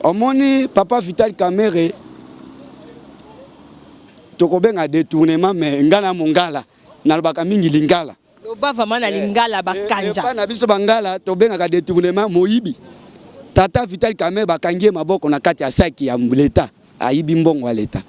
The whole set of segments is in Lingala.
Omoni papa Vital Kamerhe tokobenga détournement mais ngala mongala nalobaka mingi lingala. Loba vraiment na lingala bakanja. Pas na biso bangala tobenga détournement moyibi. Tata Vital Kamerhe bakangie maboko na kati ya saki ya leta ayibi mbongo wa leta.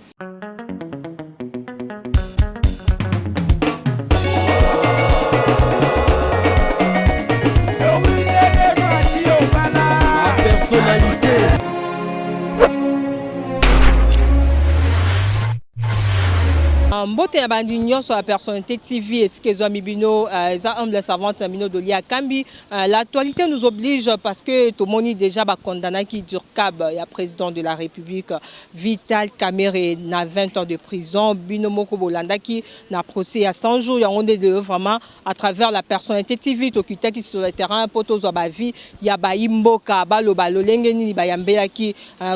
Mbote ya bandi nyonso la personnalité TV est-ce que Mibino za humble savante Mino Dolia Kambi. L'actualité nous oblige parce que tout le monde déjà condamné qui dure cab il y a président de la République Vital Kamerhe na 20 ans de prison Bino Moko Bolanda qui n'a procès à 100 jours. On est vraiment à travers la personnalité TV to qui sur le terrain poto zo ba vie ya ba imboka balo balolenge ni ba yambela qui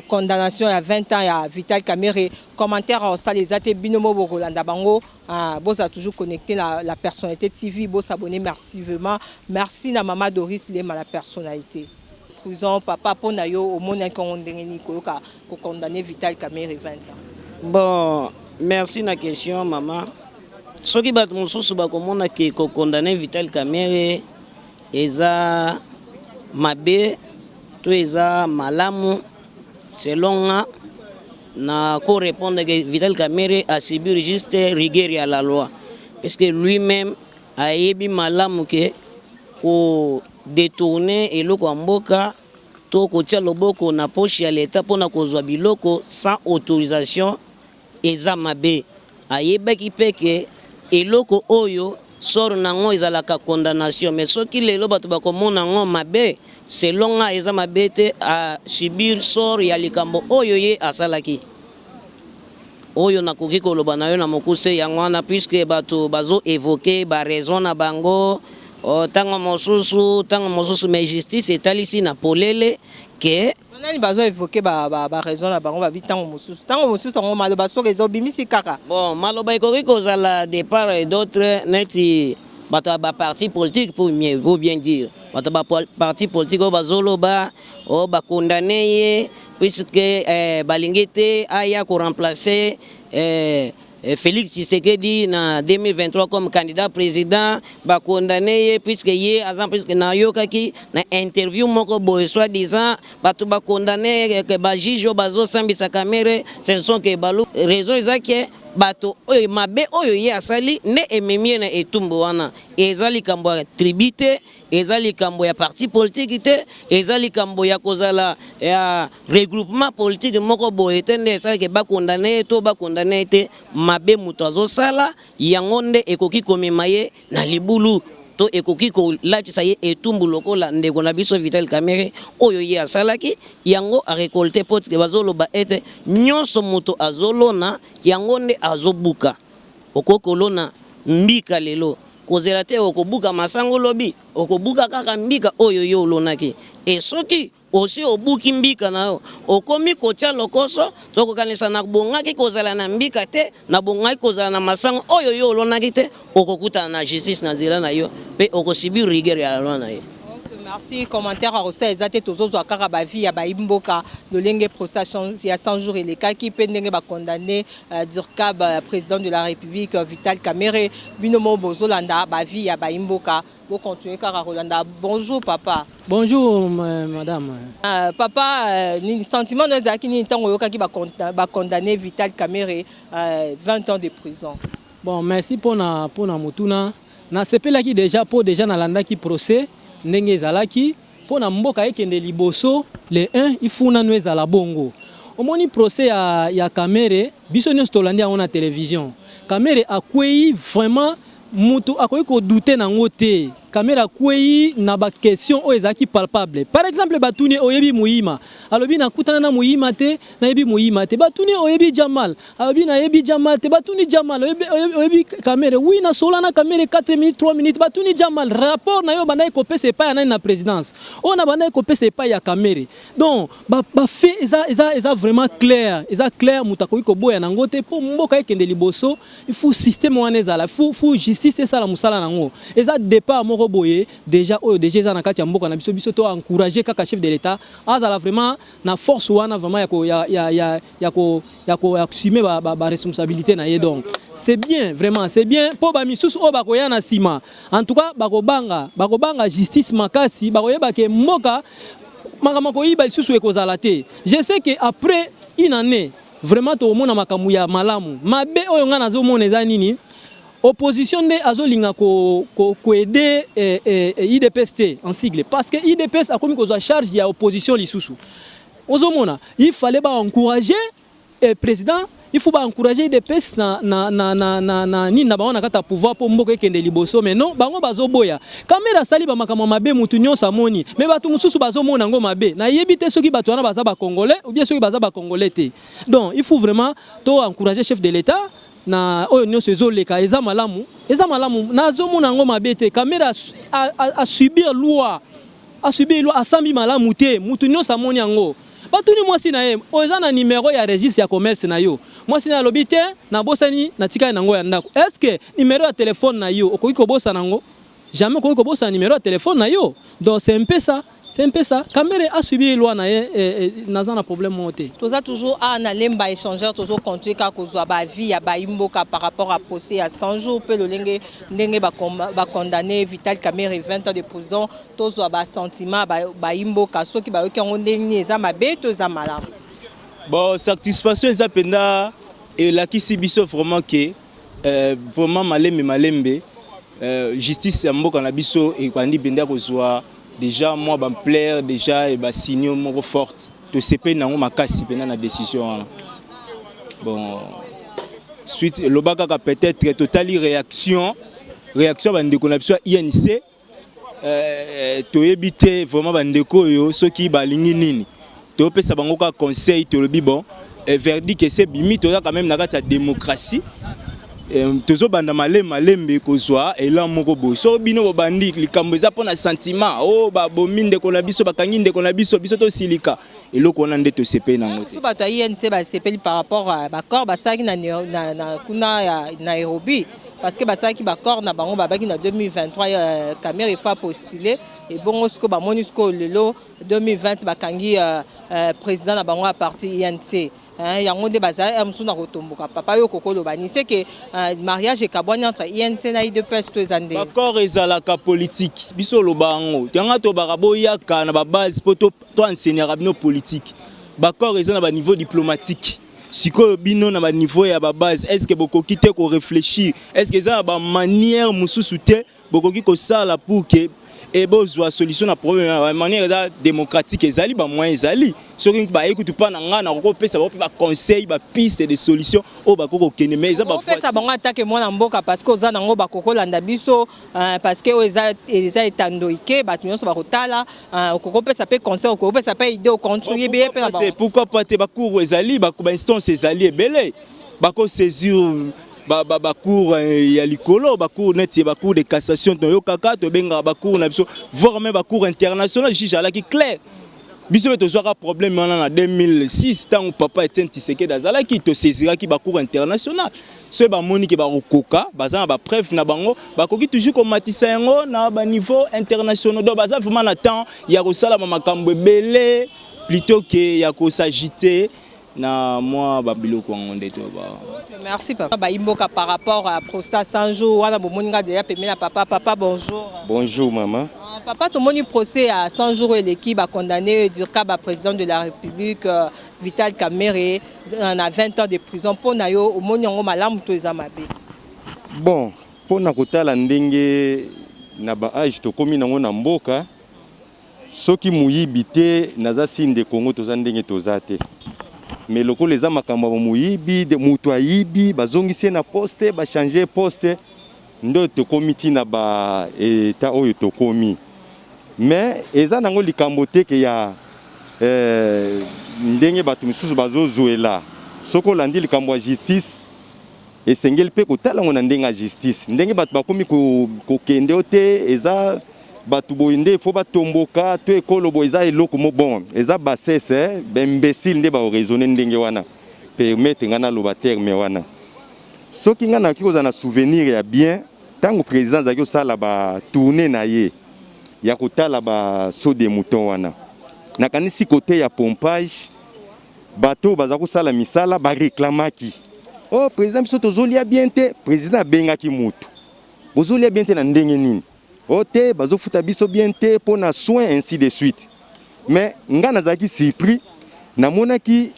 condamnation à 20 ans ya Vital Kamerhe. Commentaire ça les até Binomo Bolanda bango boss a toujours connecté la personnalité TV boss s'abonner massivement merci na maman Doris Lema la personnalité prison papa pona yo au monde qu'on ndengeni ko condamner Vital Kamerhe 20 ans. Bon merci na question maman soki bat mosusu ba komona ke ko condamner Vital Kamerhe eza mabe to eza malamu selon na ko répondre que Vital Kamerhe a subi juste rigueur à la loi parce que lui-même a yebi malamu ke ko détourner eloko mboka to ko tia loboko na poche ya l'état pona kozwa biloko sans autorisation eza mabe a yebaki peke eloko oyo sort nango ezalaka condamnation mais soki lelo bato bakomona ngo mabe selon nga eza mabete a subir sort ya likambo oyo ye asalaki oyo nakoki koloba na yo na mokuse yango wana puisque bato bazo évoquer ba raison na bango tango mosusu mais justice etalisi na polele ke nani bazo évoquer ba raison na bango ba vitango mosusu tango maloba so rezo bimisi kaka bon maloba ekoki kozala de part et d'autre neti bato ba parti politique pour bien dire bato ba parti politique o bazoloba o ba condamné puisque balingete aya ko remplacer Félix Tshisekedi na 2023 comme candidat président ba condamné puisque yé azan puisque na yokaki na interview moko boy soi-disant bato ba condamné que ba juge bazo sambisa Kamerhe ce sont que balu raison ezaki bato oyo mabe oyo ye asali ne ememie na etumbu wana ezali kambo ya tribute ezali kambo ya parti politique te ezali kambo ya kozala ya regroupement politique moko boye te nde esali ke bakondane to bakondane te mabe moto azosala yango nde ekoki komema ye na libulu to ekoki ko latisa ye etumbu lokola ndeko na biso Vital Kamerhe oyo ye asalaki yango a récolter pote ke bazoloba ete nyonso moto azolona yango nde azobuka okokolona mbika lelo kozela te okobuka masango lobi okobuka kaka mbika oyo yo olonaki e soki osi obuki mbika na yo okomi kotia lokoso tokokanisa na bongaki kozala na mbika te na bongaki kozala na masango oyo yo olonaki te okokuta na justice na zela na yo pe okosibi rigueur ya loi na yo. Merci. Commentaire à Rossa Ezate Tozo Akara Bavi ya Baimboka le lenge procès il y a 100 jours et les cas qui pendent ba condamné Durkab président de la République Vital Kamerhe Binomo Bozolanda Bavi ya Baimboka pour continuer car Rolanda. Bonjour papa. Bonjour madame. Papa ni sentiment de zaki ni tango yoka ki ba condamné Vital Kamerhe 20 ans de prison. Bon merci pour na mutuna na sepela ki déjà pour déjà na landa ki procès ndenge ezalaki pona mboka ekende liboso le 1 ifuna no ezala bongo omoni procès ya Kamerhe biso nyonso tolandi yango na télévision Kamerhe akwei vraiment mutu akoki ko douter nango te Kamerhe akwei na ba question o ezaki palpable par exemple batuni oyebi muhima alobi na kutana na muhima te na yebi muhima te batuni oyebi Jamal alobi na yebi Jamal te batuni Jamal oyebi Kamerhe oui na solana Kamerhe 4 minutes 3 minutes batuni Jamal rapport na yo banda ko pesa pa na présidence on a banda ko pesa pa ya Kamerhe donc ba fait eza vraiment clair mutakoki ko boya nango te po mboka ekende liboso il faut système wana ezala faut justice ça la musala nango eza départ moko moko boye déjà oyo déjà za na kati ya mboka na biso biso to encourager kaka chef de l'état azala vraiment na force wana vraiment ya ko assumer ba responsabilité na ye. Donc c'est bien vraiment, c'est bien po ba misusu o ba koya na sima. En tout cas bakobanga justice makasi bakoyeba ke mboka makamako yiba lisusu ekozala te. Je sais que après une année vraiment to mona makamu ya malamu mabe oyo nga nazo mona eza nini opposition de azolinga ko aider IDPS en sigle parce que IDPS a komi kozwa charge ya opposition lisusu ozomona il fallait ba encourager président, il faut encourager des pestes na ni na baona kata pouvoir pour mboka ekende liboso mais non bango bazoboya kamera sali ba makama mabe mutu nyonso amoni mais batu mususu bazomona ngo mabe na yebite soki batu wana baza ba congolais ou bien soki baza ba congolais te. Donc il faut vraiment to encourager chef de l'état na oyo nyonso ezoleka eza malamu na zomona ngo mabe te kamera a subir loi asambi malamu te mutu nyonso amoni yango. Batuni mwasi na ye oza na numéro ya registre ya commerce na yo mwasi na lobite na bosani na tika na ngo ya ndako. Est-ce que numéro ya téléphone na yo okoki ko bosa nango? Jamais okoki ko bosa numéro ya téléphone na yo. Donc c'est un peu ça. Kamere a subi loi na ye naza na problème moté. Toza toujours à na lemba échangeur toujours continuer ka kozwa ba vie ya ba imboka par rapport à procès à 100 jours pe le ndenge ba condamné Vital Kamerhe 20 ans de prison tozwa ba sentiment ba imboka soki ba yoki ngo ndenge eza mabe to eza malamu. Bon satisfaction eza penda et la kisi biso vraiment que vraiment malembe justice ya mboka na biso et kwandi benda kozwa déjà moi ban plaire déjà et ba signaux moko forte to CP nango makasi pena na décision. Bon suite lobaka ka peut-être totali réaction bandeko na biso INC to ebité vraiment bandeko yo soki balingi nini to pesa bango ka conseil to lobi bon verdict que c'est bimi to quand même na kati ya démocratie. Tozo banda malembe kozwa elan moko boy so bino bandi likambo eza pona sentiment o ba bominde ko na biso bakangi ndeko na biso to silika eloko na ndeto CP nango te so bato INC ba CP par rapport à bakor basaki na kuna ya Nairobi parce que basaki bakor na bango babaki na 2023 Kamerhe fa postuler et bongo sko ba monisco lelo 2020 bakangi président na bango à parti INC. Yango de baza amsuna kotomboka papa yo kokolo bani c'est que mariage et kabwani entre INC na IDPS to zande d'accord ezalaka politique biso lobango tanga to barabo yaka na ba base poto to enseigner bino politique d'accord ezana ba niveau diplomatique siko bino na ba niveau ya ba base est-ce que bokoki te ko réfléchir est-ce que ezana ba manière mususu te bokoki ko sala pour que et besoin solution na problème de manière démocratique ezali ba moyen ezali soki ba écoute pas na nga na ko pesa ba conseil ba piste de solution o ba koko kene mais ça ba pesa bango attaque moi na mboka parce que oza nango ba koko landa biso parce que eza etandoike ba nyonso ba kotala koko pesa pe conseil koko pesa pe idée au construire bien pe ba pourquoi pas te ba cour ezali ba instance ezali ebele ba ko saisir ba cour ya likolo ba cour net ba cour de cassation to yo kaka to benga ba cour na biso voire même ba cour international juge ala ki clair biso to zwa problème en 2006 tant papa Etienne Tshisekedi azala ki to saisira ki ba cour international so ba moni ki ba koka baza ba preuve na bango ba koki toujours komatisa yango na ba niveau international do baza vraiment na temps ya ko sala makambo belé plutôt que ya ko s'agiter na moi babiloko ngonde to ba. Merci papa. Ba imboka par rapport à procès 100 jours wana bomoninga déjà pemé na papa bonjour. Bonjour maman. Papa to moni procès à 100 jours et l'équipe a condamné Dirka ba président de la République Vital Kamerhe à 20 ans de prison pour na yo omoni ngo malamu to ezamabe. Bon, pour na kotala ndenge na ba age to komi nango na mboka soki muyibi te naza sinde Congo to za ndenge to za te. Mais loko les amakamba muyibi de mutu ayibi bazongisi na poste ba changer poste ndo to komiti na ba eta oyo to komi mais eza nango likambo te ke ya ndenge batu misusu bazozuela soko landi likambo ya justice esengeli pe kotala ngona ndenge ya justice ndenge batu bakomi ko kende ote eza batu boinde fo batomboka to ekolo bo eza eloko mo bon eza basese imbécile nde ba raisonner ndenge wana permettre ngana loba terme wana soki ngana kikoza na souvenir ya bien tango président zaki sala ba tourner na ye ya kotala ba saut de mouton wana nakanisi côté ya pompage bato baza kosala misala ba réclamaki oh président biso tozolia bien te président bengaki mutu bozolia bien te na ndenge nini oh te bazofuta biso bien te pona soin ainsi de suite mais nga nazaki surpris namonaki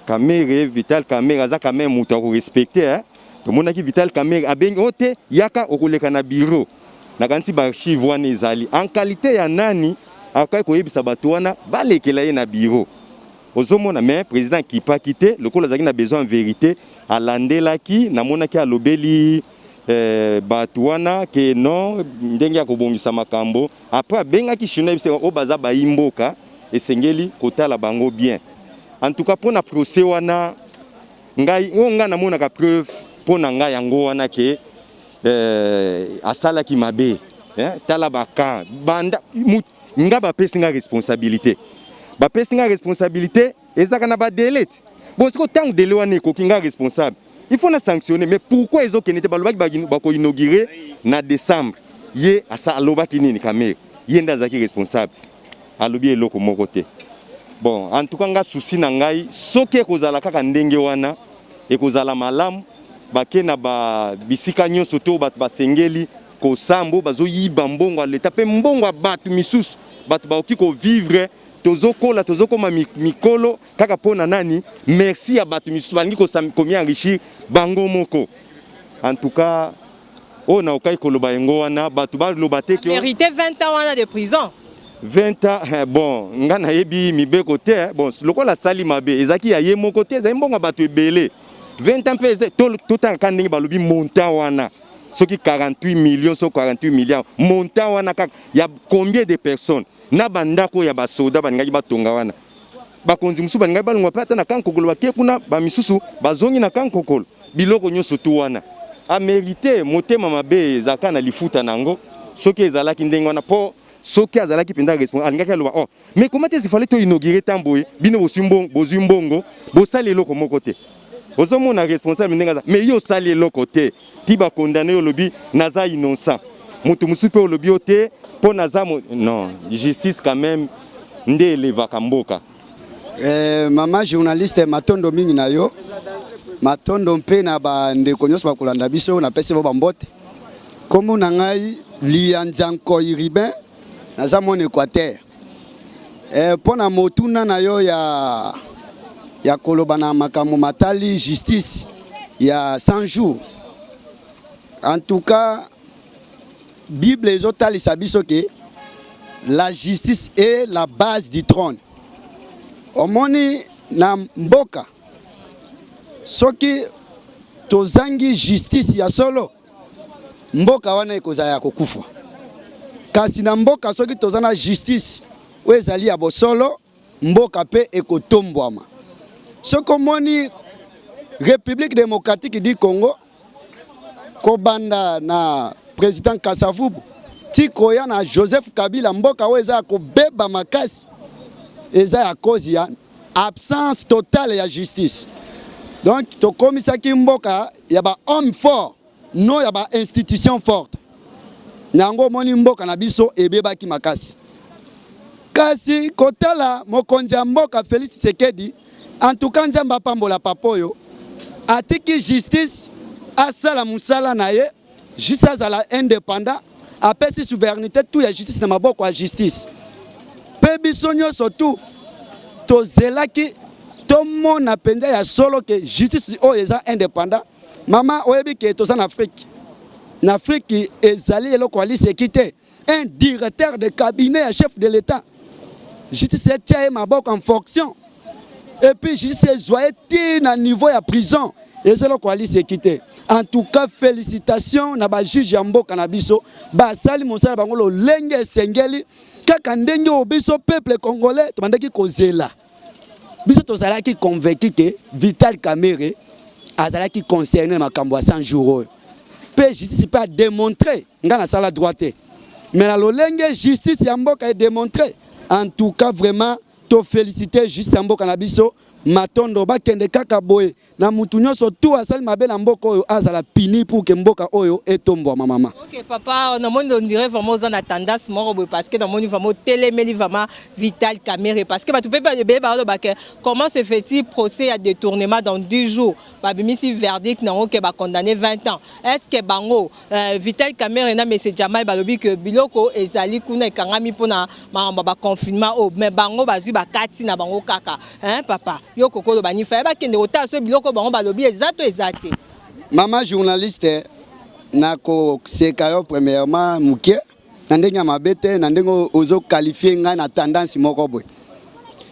Kamere Vital Kamere aza quand même mutu ko respecter hein tomonaki Vital Kamere abengi oh te yaka okoleka na bureau nakanisi ba archive wana ezali en qualité ya nani akai koyebisa bato wana balekela ye na bureau ozomona mais président kipa kité lokola zaki na besoin en vérité alandelaki namonaki alobeli bato wana ke non ndenge ya kobongisa makambo après abengaki chinois biso o baza baimboka esengeli kotala bango bien en tout cas pour na procès wana ngai nga namonaka preuve pona ngai yango wana ke asala ki mabe tala baka banda nga bapesi nga responsabilité ezaka na ba délai bon siko tant délai wana ekoki nga responsable il faut na sanctionner mais pourquoi ezokende balobaki bako inaugurer na décembre ye asa alobaki nini Kamere ye ndazaki responsable alobi eloko moko te bon en tout cas nga souci na ngai soki ekozala kaka ndenge wana ekozala malamu bake na ba bisika nyonso to bato basengeli kosambo bazoyiba mbongo ya leta pe mbongo ya bato misusu bato baoki ko vivre tozokoma mikolo kaka pona nani merci ya bato misusu balingi komi enrichir bango moko en tout cas on a okai koloba yango wana bato baloba te ki mérité 20 ans de prison 20 ans bon nga na yebi mibeko te bon lokola sali mabe ezaki ya ye moko te ezali mbongo bato ebele 20 ans pèse tout temps quand ndenge balobi montant wana soki 48 millions so 48 milliards montant wana kaka ya combien de personnes na bandako ya basoda baningaki batonga wana bakonzi musu baningaki balongwa pe ata na kankokolo bake kuna bamisusu bazongi na kankokolo biloko nyonso tu wana amérité motema mabe ezaka na lifuta nango soki ezalaki ndenge wana po soki azalaki penda responsable alingaki aloba oh mais comment est-ce qu'il fallait to inaugurer tamboye bino bozwi mbongo bosala eloko moko te ozomona responsable ndenge aza mais yo osali eloko te ti bakondane yo lobi naza innocent mutu musu pe olobi yo te po naza non justice quand même nde elevaka mboka mama journaliste matondo mingi na yo matondo mpe na bandeko nyonso bakolanda biso napesi bo bambote kombo na ngai Lianzanko Iribin naza mon Équateur pona motuna na yo ya koloba na makambo matali justice ya 100 jours en tout cas Bible ezotalisa biso ke la justice est la base du trône omoni na mboka soki tozangi justice ya solo mboka wana ekozala ya kokufa kasi na mboka soki tozana justice oyo ezali ya bosolo mboka pe ekotombwama soki omoni République démocratique du Congo kobanda na président Kasavubu tikoya na Joseph Kabila mboka oyo eza kobeba makasi eza ya cause ya absence totale ya justice donc tokomisaki mboka ya ba homme fort non ya ba institution forte nango moni mboka na biso ebebaki makasi kasi kotala mokonzi ya mboka Félix Tshisekedi en tout cas nzamba pambola papoyo atiki justice asala musala na ye justice azala indépendant apesi souveraineté tout ya justice na maboko ya justice pe biso nyonso tu tozelaki tomona penza ya solo ke justice oyo eza indépendant mama oyebi ke toza na Afrique ezali eloko aliseki te un directeur de cabinet ya chef de l'État justice etia ye maboko en fonction et puis justice ezwa eti na niveau ya prison ezali eloko aliseki te en tout cas félicitations na ba juge ya mboka na biso basali mosala bango lolenge esengeli kaka ndenge o biso peuple congolais tobandaki kozela biso tozalaki convaincu que Vital Kamere azalaki concerné makambo ya 100 jours pe justice peut démontrer nga na sala droite mais la lolenge justice ya mboka est démontré en tout cas vraiment to féliciter justice ya mboka na biso matondo bakende kaka boye na mutu nyonso tu asali mabe na mboka oyo azala pini pour que mboka oyo etombo mama. OK papa, on dirait vraiment dans la tendance moko parce que dans mon vraiment téléméli vraiment Vital Kamerhe parce que tu peux pas comment se fait-il procès à détournement dans 10 jours babimisi verdict na OK ba condamné 20 ans. Est-ce que bango Vital Kamerhe na monsieur Jamai balobi que biloko ezali kuna ekangami pona ba confinement o mais bango bazui ba kati na bango kaka hein papa yo kokolo bani fa ba kende ota so biloko bango balobi exact. Maman journaliste nako sekayo premièrement mukie nandenge mabete nandenge ozo qualifier nga na tendance moko boy.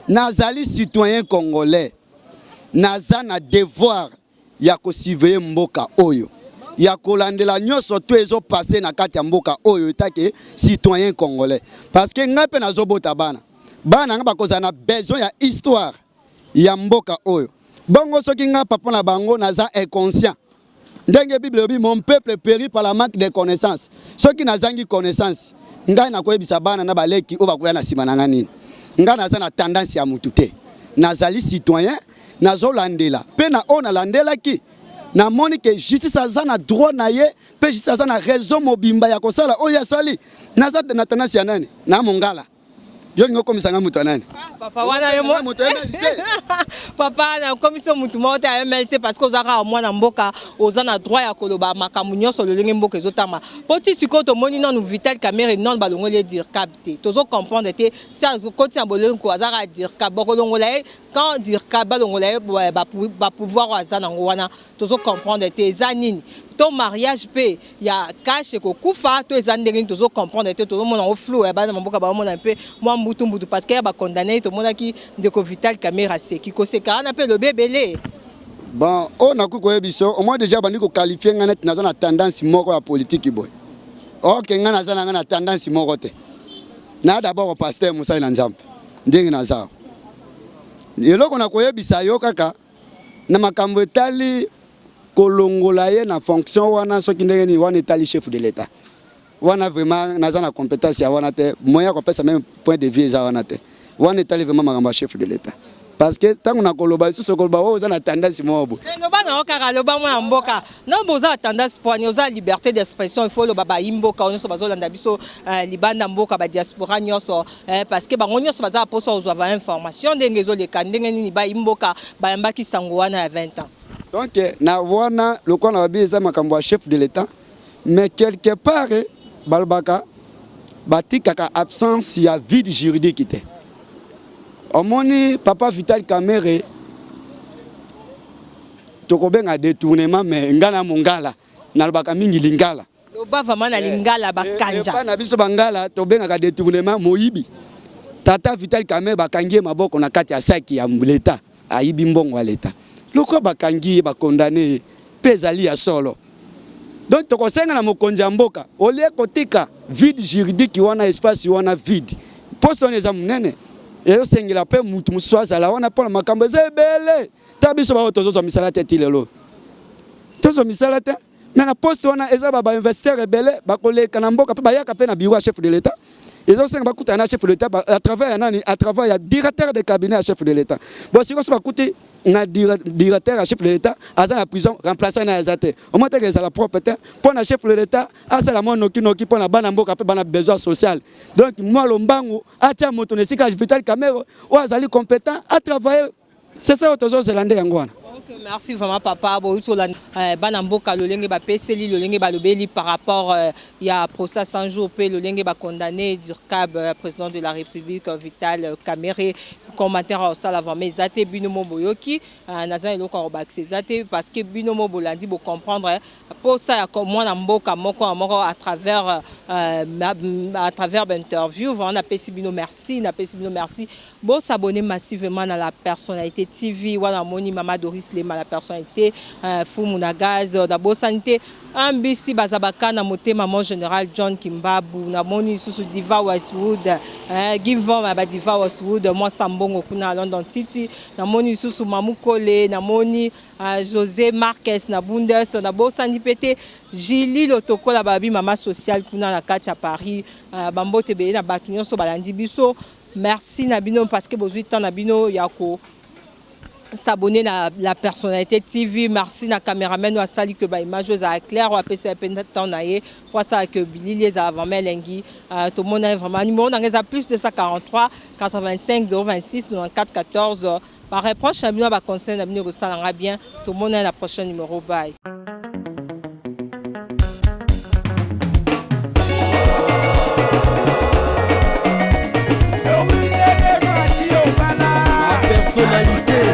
Nazali citoyen congolais. Naza na devoir ya ko surveiller mboka oyo. Ya kolandela nyonso to ezo passer na kati ya mboka oyo etake citoyen congolais. Parce que nga pe nazo bota bana. Bana nga bakoza na besoin ya histoire ya mboka oyo. Bongo soki nga papa na bango naza inconscient. Ndenge Bible dit mon peuple périt par la manque de connaissances. Ceux qui n'azangi connaissance, ngai na koyebisa bana na baleki o bakoya na sima na nini. Ngai naza na tendance ya mutute. Nazali citoyen, nazo landela. Pe na ona landela ki na moni que justice aza na droit na ye, pe justice aza na raison mobimba ya kosala o ya sali. Naza na tendance ya nani? Na mongala. Yo ngo komisa nga mutu nani? Papa wana yo mutu MLC. Papa na komisa mutu moto ya MLC parce que ozaka mwana mboka ozana droit ya koloba makamu nyonso lolenge mboka ezotama. Poti sikoto moni non Vital Kamerhe non balongole dire capté. Tozo comprendre te ça koti ya boleng ko azaka dire cap bolongola quand dire cap balongola ba pouvoir azana wana tozo comprendre te zanini. Ton mariage pe ya cache ko kufa to ezandenge tozo comprendre te tozo mona flou ya bana mboka ba mona un peu moi mbutu parce que ba condamné to mona ki ndeko Vital Kamerhe seki ko seka na pe le bébélé. Bon, on a ko yebiso au moins déjà bandi ko qualifier nga net naza na tendance moko ya politique boy. OK nga naza na tendance moko te. Na d'abord au pasteur Moussa Nzambe. Ndenge naza. Eloko na ko yebisa yo kaka na makambo etali kolongola ye na fonction wana soki ndenge ni wana etali chef de l'état. Wana vraiment naza na compétence ya wana te moya ko pesa même point de vue za wana te. Wana etali vraiment makambo chef de l'état. Parce que tangu na koloba so koloba oza na tendance mobo. Loba na okaka loba mwa mboka. Non boza tendance poani oza liberté d'expression il faut loba ba imboka onso bazolanda biso libanda mboka ba diaspora nyonso parce que bango nyonso baza poso ozwa ba information ndenge zo le kandenge ni ba imboka ba yambaki sango wana ya 20 ans. Donc na wana lokwa na babieza makambo ya chef de l'état mais quelque part balbaka batikaka absence ya vide juridique te. Omoni papa Vital Kamerhe tokobenga détournement mais ngala mongala nalobaka mingi lingala. Loba vraiment na lingala bakanja. Pa na biso bangala tobenga détournement moyibi. Tata Vital Kamerhe bakangie maboko na kati ya saki ya l'État ayibi mbongo wa l'État. Loko bakangi ba condamné pezali ya solo. Donc tokosenga na mokonzi mboka olie kotika vide juridique wana espace wana vide. Poste on eza munene. Et sengela pe mutu muswaza la wana pona makambo zebele. Tabiso ba tozo misala tete lelo. Tozo misala te. Mais na poste wana eza ba investisseur rebelle ba koleka na mboka pe ba yaka pe na bureau chef de l'état. Ils ont 5 bakouta na chef de l'état à travers ya directeur de cabinet à chef de l'état. Bon si on se bakouti na directeur à chef de l'état à la prison remplaçant na ezate. Au moins que ça la propreté pour na chef de l'état à ça la monoki noki pour na bana mboka pe bana besoin social. Donc moi lombangu atia moto nesika Vital Kamerhe ou azali compétent à travailler. C'est ça autozo zélande yangwana. Merci vraiment papa banamboka lolenge ba peseli lolenge ba lobeli par rapport il y a procès 100 jours pe lolenge ba condamné Durkab président de la République Vital Kamerhe commentaire au sala avant mais zate binomo boyoki naza eloko ba zate parce que binomo bolandi bo comprendre pour ça ya moi na mboka moko à travers l'interview on a pesi bino merci na pesi bino merci bon s'abonner massivement à la personnalité TV wana moni mama Doris la personnalité Fumunagaz na bo santé ambisi bazabaka na motema mon général John Kimbabu na moni susu Diva Westwood Givon ba Diva Westwood moi Sambongo kuna London City na moni susu Mamukole na moni José Marquez na Bundes na bo sandi pété Jili Lotoko la babi mama social kuna na kati à Paris bambote be na batunyo so balandi biso merci na bino parce que bozui temps na bino yako s'abonner à la personnalité TV. Merci na caméraman ou sali que ba image à clair ou à PC temps naé pour ça que Billy les avant melengi tout le monde est vraiment numéro dans les plus de 143 85 026 94 14 par reproche à ba conseil na bino ça bien tout le monde est la prochaine numéro bye. Personnalité